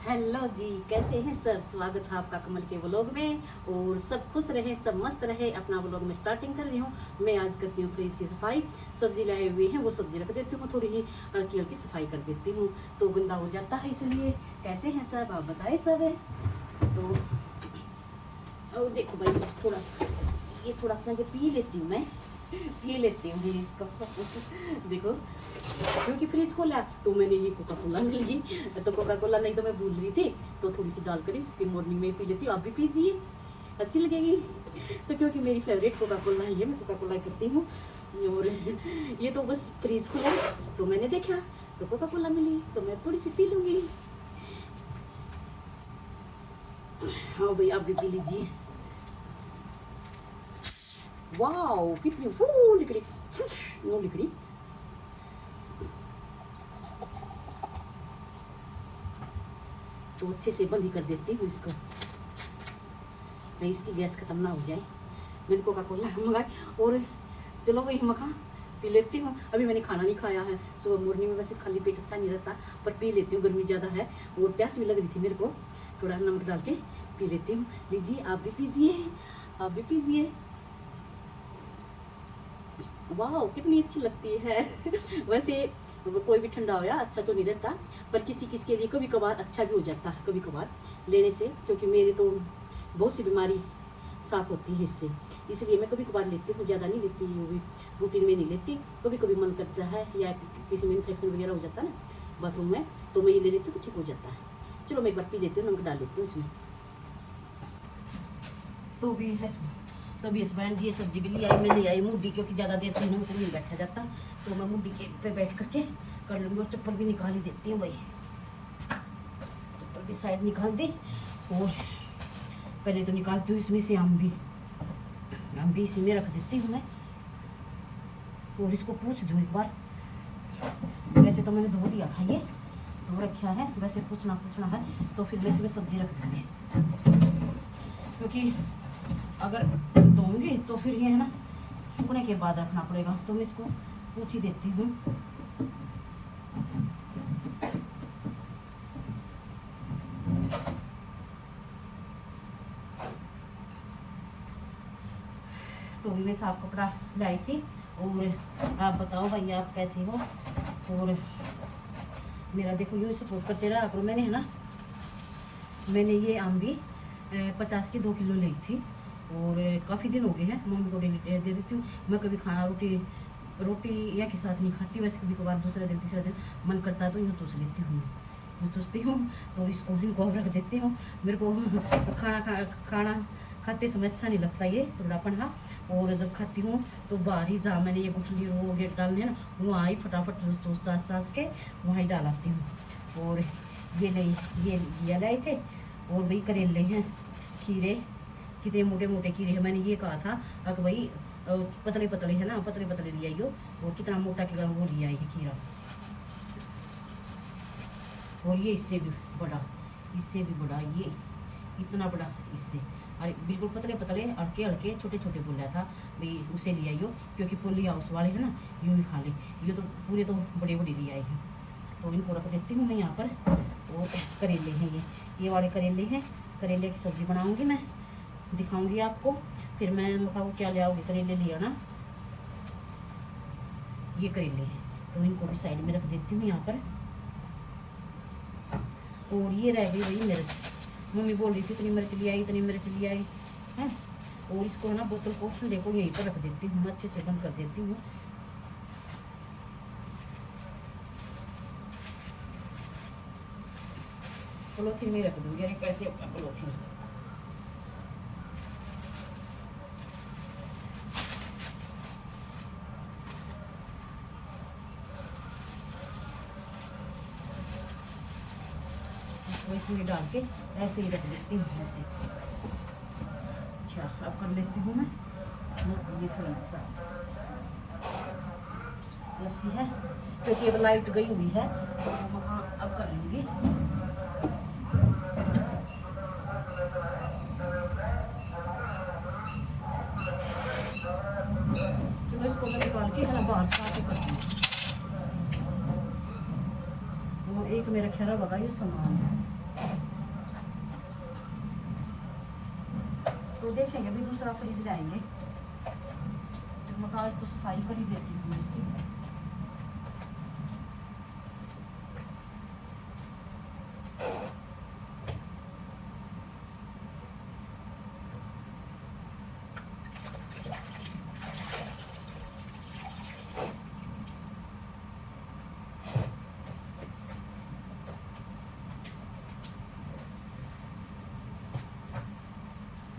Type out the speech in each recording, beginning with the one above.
Hello जी, कैसे हैं सब। स्वागत है आपका कमल के व्लॉग में। और सब खुश रहे, सब मस्त रहे। अपना व्लॉग में स्टार्टिंग कर रही हूँ। मैं आज करती हूँ फ्रिज की सफाई। सब्जी लाए हुए हैं, वो सब्जी रख देती हूँ, थोड़ी ही हल्की हल्की सफाई कर देती हूँ, तो गंदा हो जाता है। इसलिए कैसे हैं सब, आप बताएं सब है तो। और देखो भाई, थोड़ा सा ये पी लेती हूँ मैं, पी लेती हूँ इसको देखो, क्योंकि फ्रिज खोला तो मैंने ये कोका कोला मिल गई। तो कोका कोला नहीं तो मैं भूल रही थी, तो थोड़ी सी डाल कर इसके मॉर्निंग में पी लेती हूँ। आप भी पीजिए, अच्छी लगेगी। तो क्योंकि मेरी फेवरेट कोका कोला है, मैं कोका कोला करती हूँ। और ये तो बस फ्रिज खोला तो मैंने देखा तो कोका कोला मिली, तो मैं थोड़ी सी पी लूँगी। हाँ भाई, आप भी पी लीजिए। वाओ, कितनी लिकड़ी लिकड़ी। तो अच्छे से बंद ही कर देती हूँ इसको, नहीं इसकी गैस खत्म ना हो जाए। मैंने कोका कोला मंगाई और चलो वही मखा पी लेती हूँ। अभी मैंने खाना नहीं खाया है, सुबह मॉर्निंग में वैसे खाली पेट अच्छा नहीं रहता, पर पी लेती हूँ। गर्मी ज़्यादा है और प्यास भी लग रही थी मेरे को, थोड़ा नमक डाल के पी लेती हूँ। लीजिए, आप भी पीजिए, आप भी पीजिए। वाह, कितनी अच्छी लगती है वैसे कोई भी ठंडा हो या अच्छा तो नहीं रहता, पर किसी किसी के लिए कभी कभार अच्छा भी हो जाता है, कभी कभार लेने से। क्योंकि मेरे तो बहुत सी बीमारी साफ होती है इससे, इसलिए मैं कभी कभार लेती हूँ, ज़्यादा नहीं लेती, वो भी रूटीन में नहीं लेती। कभी कभी मन करता है या किसी में इन्फेक्शन वगैरह हो जाता है ना बाथरूम में, तो मैं ये ले लेती हूँ तो ठीक हो जाता है। चलो मैं एक बार पी लेती हूँ, नमक डाल लेती हूँ इसमें। तो भी है तभी इस बहन जी ये सब्जी भी ले आई, मैं ले आई मुड्डी, क्योंकि ज़्यादा देर से इन्होंने नहीं बैठा जाता, तो मैं मुड्डी के पे बैठ करके कर लूँगी। और चप्पल भी निकाल ही देती हूँ भाई, चप्पल भी साइड निकाल दी। और पहले तो निकालती हूँ इसमें से आम भी इसी में रख देती हूँ मैं। और इसको पूछ दूँ एक बार, वैसे तो मैंने धो दिया था, ये धो रखा है, वैसे पूछना है तो फिर मैं इसमें सब्जी रख दूँगी। क्योंकि अगर धोऊंगी तो फिर ये है ना सूखने के बाद रखना पड़ेगा, तो मैं इसको पूछ ही देती हूँ। तो भी मैं साफ कपड़ा लाई थी। और आप बताओ भाई, आप कैसे हो। और मेरा देखो यूँ सपोर्ट करते रहा करो। मैंने ये आम भी 50 की 2 किलो ली थी, और काफ़ी दिन हो गए हैं। मम्मी को दे देती हूँ मैं। कभी खाना रोटी या के साथ नहीं खाती, वैसे कभी कभार दूसरे दिन तीसरे दिन मन करता है तो यूँ चूस लेती हूँ, यूँ चूसती हूँ। तो इसको इनको रख देती हूँ। मेरे को खाना खाते समय अच्छा नहीं लगता ये सुगड़ापन। हाँ, और जब खाती हूँ तो बाहर ही, जहाँ मैंने ये गुठली वो गेट डालने ना, वहाँ ही फटाफट सास के वहाँ ही डालती हूँ। और ये लाए थे। और भाई करेले हैं, खीरे, कितने मोटे मोटे खीरे हैं। मैंने ये कहा था अगर भाई पतले पतले है ना, पतले पतले ले आइयो। और कितना मोटा कितना वो लिया है खीरा। और ये इससे भी बड़ा, ये इतना बड़ा इससे। अरे बिल्कुल पतले पतले हल्के हल्के छोटे छोटे बोला था भाई, उसे ले आइयो, क्योंकि पोली हाउस वाले हैं ना, यूँ ही खा ले। ये तो पूरे तो बड़े ले आए हैं, तो इनको रख देती हूँ मैं यहाँ पर। और करेले हैं, ये वाले करेले हैं। करेले की सब्ज़ी बनाऊँगी मैं, दिखाऊँगी आपको। फिर मैं बताऊँ क्या ले आओगे, करेले ले आना। ये करेले हैं, तो इनको भी साइड में रख देती हूँ यहाँ पर। और ये रह गई वही मिर्च, मम्मी बोल रही थी इतनी मिर्च ले आई है। और इसको ना बोतल को ठंडे को यहीं पर रख देती हूँ, अच्छे से बंद कर देती हूँ। पॉलीथीन में रख दूँगी। अरे कैसे पॉलीथीन, इसको इसमें डाल के ऐसे ही रख देती हूँ, ऐसे। अच्छा, अब कर लेती हूँ मैं ये थोड़ा सा लस्सी है, क्योंकि अब लाइट गई हुई है, तो वहाँ अब कर लूँगी। चलो इसको मैं निकाल के है ना बाहर साफ कर दूँगी। और एक मेरा ख्याल होगा ये सामान है। तो देखेंगे, अभी दूसरा फ्रिज लाएंगे। तो मैं आज तो सफाई कर ही देती हूँ इसकी।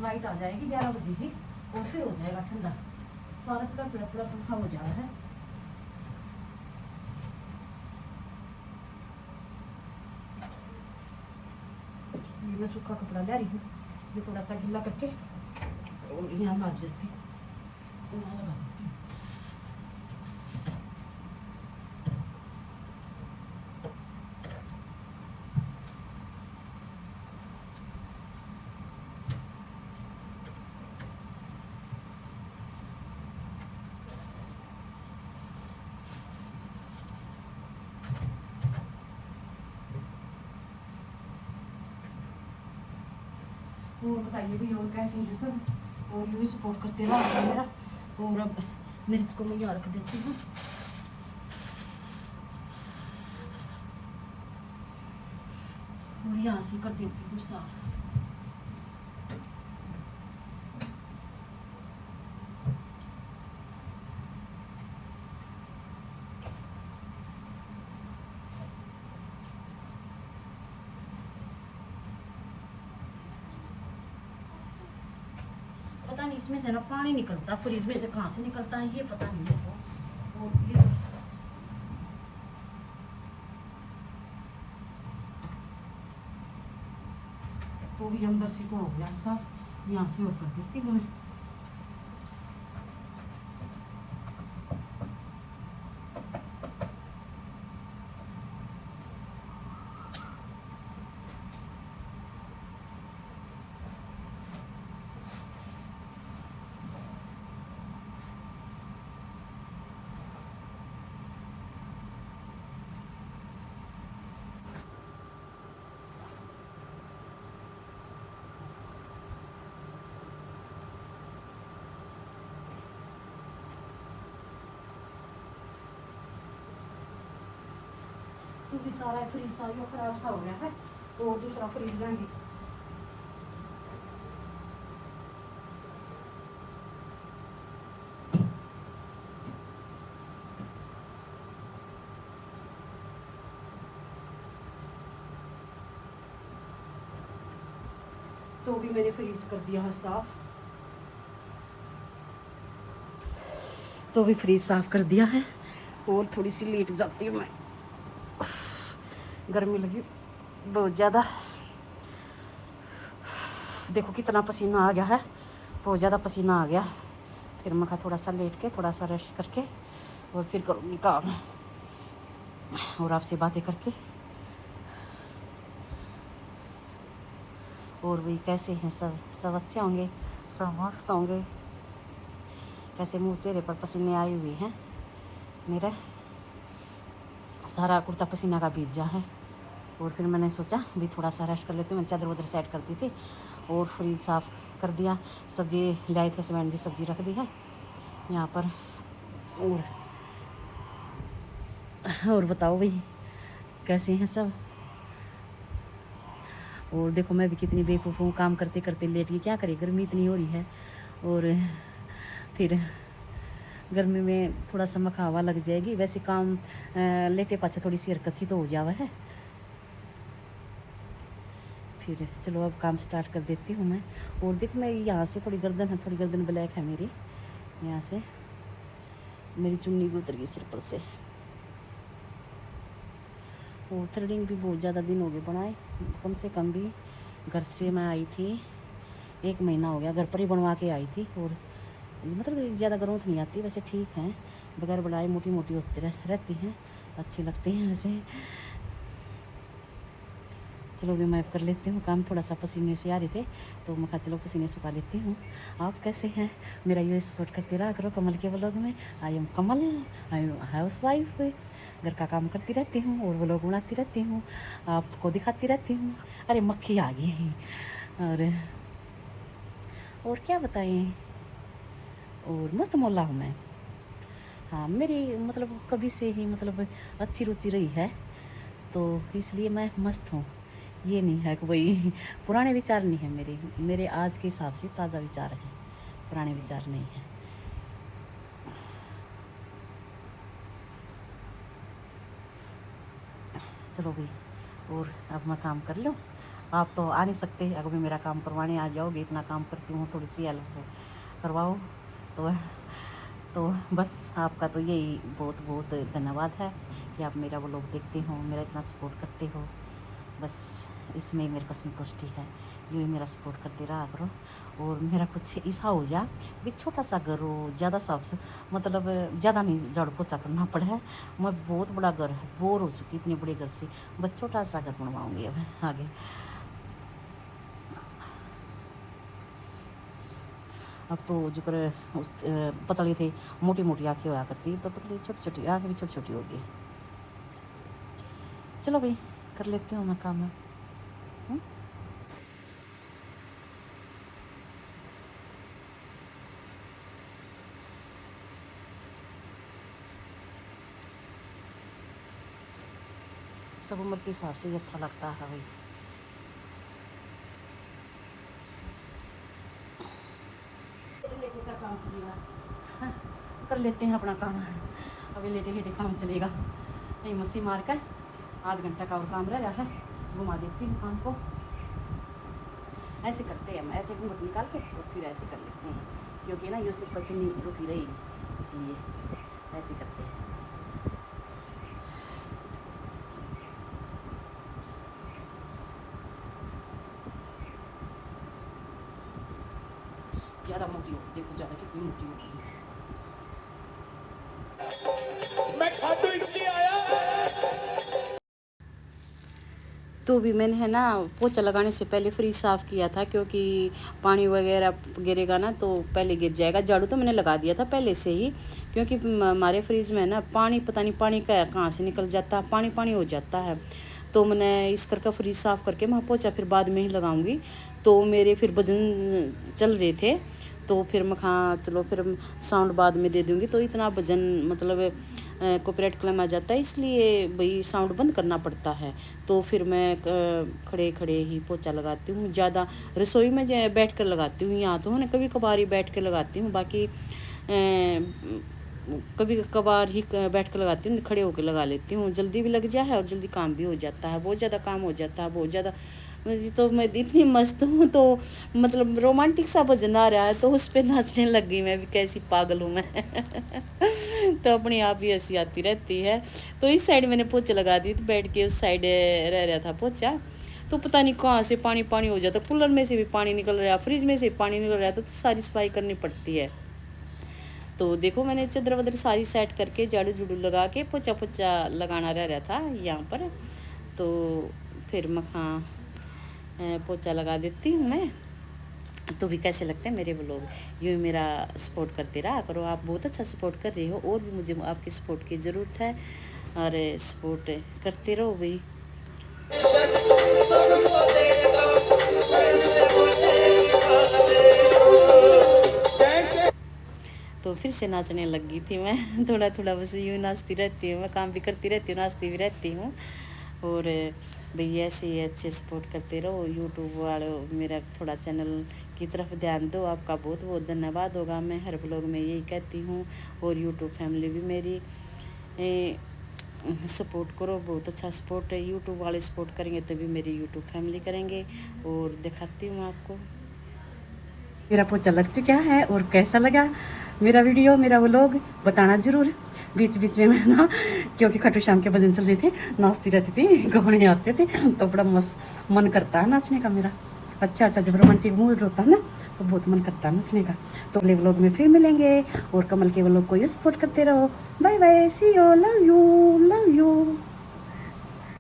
लाइट आ जाएगी 11 बजे की और फिर हो जाएगा ठंडा। सारा पूरा पंखा हो जा रहा है। ये मैं सूखा कपड़ा ले रही हूँ, ये थोड़ा सा गीला करके और यहाँ मार देती हूँ। और बताइए भी और कैसे हैं सब, और यूँ सपोर्ट करते रहो मेरा। और अब मिर्च को मैं यहाँ रख देती हूँ। और यहाँ से कर देती हूँ साफ। पता नहीं इसमें से ना पानी निकलता, फ्रिज में से कहाँ से निकलता है ये पता नहीं है। और ये तो भी अंदर से को हो गया साफ, यहाँ से और कर देती हूँ मैं। क्योंकि सारा फ्रिज सा यो खराब सा हो गया है, तो दूसरा फ्रिज लेंगे। तो भी मैंने फ्रीज कर दिया है साफ, तो भी फ्रीज साफ कर दिया है। और थोड़ी सी लेट जाती हूँ मैं, गर्मी लगी बहुत ज़्यादा। देखो कितना पसीना आ गया है, बहुत ज़्यादा पसीना आ गया। फिर मैं थोड़ा सा लेट के थोड़ा सा रेस्ट करके और फिर करूँगी काम और आपसे बातें करके। और वही कैसे हैं सब अच्छे होंगे, सब मस्त होंगे। कैसे मुँह चेहरे पर पसीने आए हुए हैं, मेरा सारा कुर्ता पसीना का भीजा है। और फिर मैंने सोचा भी थोड़ा सा रेस्ट कर लेते हैं। मैं चादर वादर सेट कर दी थी और फ्रिज साफ़ कर दिया। सब्ज़ी लाए थे सवेन जी, सब्ज़ी रख दी है यहाँ पर। और बताओ भाई कैसे हैं सब। और देखो मैं भी कितनी बेवकूफ़ हूँ, काम करते करते लेट गई। क्या करें, गर्मी इतनी हो रही है। और फिर गर्मी में थोड़ा सा मखावा लग जाएगी। वैसे काम लेटे पाछे थोड़ी सी हरकत सी तो हो जावा है। फिर चलो अब काम स्टार्ट कर देती हूँ मैं। और देखो मैं यहाँ से थोड़ी गर्दन ब्लैक है मेरी, यहाँ से मेरी चुन्नी भी उतर गई सिर पर से। और थ्रेडिंग भी बहुत ज़्यादा दिन हो गए बनाए, कम से कम भी घर से मैं आई थी 1 महीना हो गया, घर पर ही बनवा के आई थी। और मतलब ज़्यादा ग्रोथ नहीं आती, वैसे ठीक है, बगैर बढ़ाए मोटी मोटी होती रहती हैं, अच्छी लगती हैं वैसे। चलो भी मैं कर लेती हूँ काम। थोड़ा सा पसीने से आ रहे थे तो मैं कहा चलो पसीने सुखा लेती हूँ। आप कैसे हैं, मेरा ये सपोर्ट करते रहा करो कमल के व्लॉग में। I am Kamal, I am house wife. घर का काम करती रहती हूँ और व्लॉग बनाती रहती हूँ, आपको दिखाती रहती हूँ। अरे मक्खी आ गई। और और क्या बताएं, और मस्त मोहल्ला हूँ मैं। हाँ, मेरी मतलब कभी से ही मतलब अच्छी रुचि रही है, तो इसलिए मैं मस्त हूँ। ये नहीं है कि कोई पुराने विचार नहीं है मेरे मेरे आज के हिसाब से ताज़ा विचार हैं, पुराने विचार नहीं है। चलो भाई, और अब मैं काम कर लूँ। आप तो आ नहीं सकते, अगर भी मेरा काम करवाने आ जाओगे, इतना काम करती हूँ, थोड़ी सी हेल्प करवाओ तो बस आपका तो यही बहुत बहुत धन्यवाद है कि आप मेरा वो लोग देखते हो, मेरा इतना सपोर्ट करते हो। बस इसमें मेरे को संतुष्टि है, यूँ ही मेरा सपोर्ट करते रहा करो। और मेरा कुछ ऐसा हो जा भी छोटा सा घर हो, ज़्यादा साफ मतलब ज़्यादा नहीं झाड़ू पोछा करना पड़ा है। मैं बहुत बड़ा घर है, बोर हो चुकी इतने बड़े घर से, बस छोटा सा घर बनवाऊँगी अब आगे। अब तो जो कर उस पतली थे, मोटी मोटी आँखें होया करती, तो पतली छोटी छोटी आँखें भी छोटी छोटी होगी। चलो भाई, कर लेती हूँ मैं काम में। सब उम्र के हिसाब से ही अच्छा लगता है भाई। लेटे का काम चलेगा, हाँ, कर लेते हैं अपना काम। अभी लेटे लेटे काम चलेगा, नहीं मस्सी मार कर आध घंटा का और काम रह रहा है, घुमा देती हूँ काम को। ऐसे करते हैं हम, ऐसे घूंघट निकाल के और फिर ऐसे कर लेते हैं, क्योंकि ना ये सिर्फ चुन्नी रुकी रहेगी, इसलिए ऐसे करते हैं। ज़्यादा मोटी होगी, देखो ज़्यादा कितनी मोटी होगी। मैं खाटू इसलिए आया। तो भी मैंने है ना पोछा लगाने से पहले फ्रिज साफ़ किया था, क्योंकि पानी वगैरह गिरेगा ना तो पहले गिर जाएगा। झाड़ू तो मैंने लगा दिया था पहले से ही, क्योंकि हमारे फ्रिज में ना पानी पता नहीं पानी का कहाँ से निकल जाता है, पानी पानी हो जाता है। तो मैंने इस करके फ्रिज साफ़ करके मैं पोछा फिर बाद में ही लगाऊंगी। तो मेरे फिर वजन चल रहे थे, तो फिर मैं कहा चलो फिर साउंड बाद में दे दूँगी, तो इतना वजन मतलब कॉपीराइट क्लेम आ जाता है, इसलिए भाई साउंड बंद करना पड़ता है। तो फिर मैं खड़े खड़े ही पोछा लगाती हूँ। ज़्यादा रसोई में बैठ कर लगाती हूँ, यहाँ तो है ना कभी कभार ही बैठ कर लगाती हूँ, बाकी कभी कभार ही बैठ कर लगाती हूँ, खड़े होकर लगा लेती हूँ। जल्दी भी लग जाए है और जल्दी काम भी हो जाता है, बहुत ज़्यादा काम हो जाता है, बहुत ज़्यादा। तो मैं इतनी मस्त हूँ, तो मतलब रोमांटिक सा भजन आ रहा है तो उस पर नाचने लग गई। मैं भी कैसी पागल हूँ मैं तो अपने आप ही हंसी आती रहती है। तो इस साइड मैंने पोछा लगा दी, तो बैठ के उस साइड रह रहा था पोछा, तो पता नहीं कहाँ से पानी पानी हो जाता, कूलर में से भी पानी निकल रहा, फ्रिज में से पानी निकल रहा था, तो सारी सफाई करनी पड़ती है। तो देखो मैंने चादर वदर सारी सेट करके झाड़ू झूड़ू लगा के पोछा पोछा लगाना रह रहा था यहाँ पर। तो फिर मखा पोछा लगा देती हूँ मैं। तो भी कैसे लगते हैं मेरे व्लॉग, यूँ मेरा सपोर्ट करते रहा करो। आप बहुत अच्छा सपोर्ट कर रहे हो, और भी मुझे आपकी सपोर्ट की ज़रूरत है, और सपोर्ट करते रहो भाई। तो फिर से नाचने लग गई थी मैं थोड़ा थोड़ा बस यूँ नाचती रहती हूँ, मैं काम भी करती रहती हूँ, नाचती भी रहती हूँ। और भैया ऐसे ही अच्छे सपोर्ट करते रहो। यूट्यूब वाले मेरा थोड़ा चैनल की तरफ ध्यान दो, आपका बहुत बहुत धन्यवाद होगा। मैं हर ब्लॉग में यही कहती हूँ। और यूट्यूब फैमिली भी मेरी सपोर्ट करो, बहुत अच्छा सपोर्ट है। यूट्यूब वाले सपोर्ट करेंगे तभी मेरी यूट्यूब फैमिली करेंगे। और दिखाती हूँ आपको मेरा पोछा लग चुका है, और कैसा लगा मेरा वीडियो, मेरा व्लॉग बताना ज़रूर। बीच बीच में मैं ना, क्योंकि खट्टू श्याम के भजन चल रहे थे, नाचती रहती थी, गाने आते थे, तो बड़ा मस्त मन करता है नाचने का मेरा। अच्छा अच्छा, जब रोमांटिक मूड होता है ना तो बहुत मन करता है नाचने का। तो अगले व्लॉग में फिर मिलेंगे, और कमल के व्लॉग को ये सपोर्ट करते रहो। Bye bye, see you, love you, love you.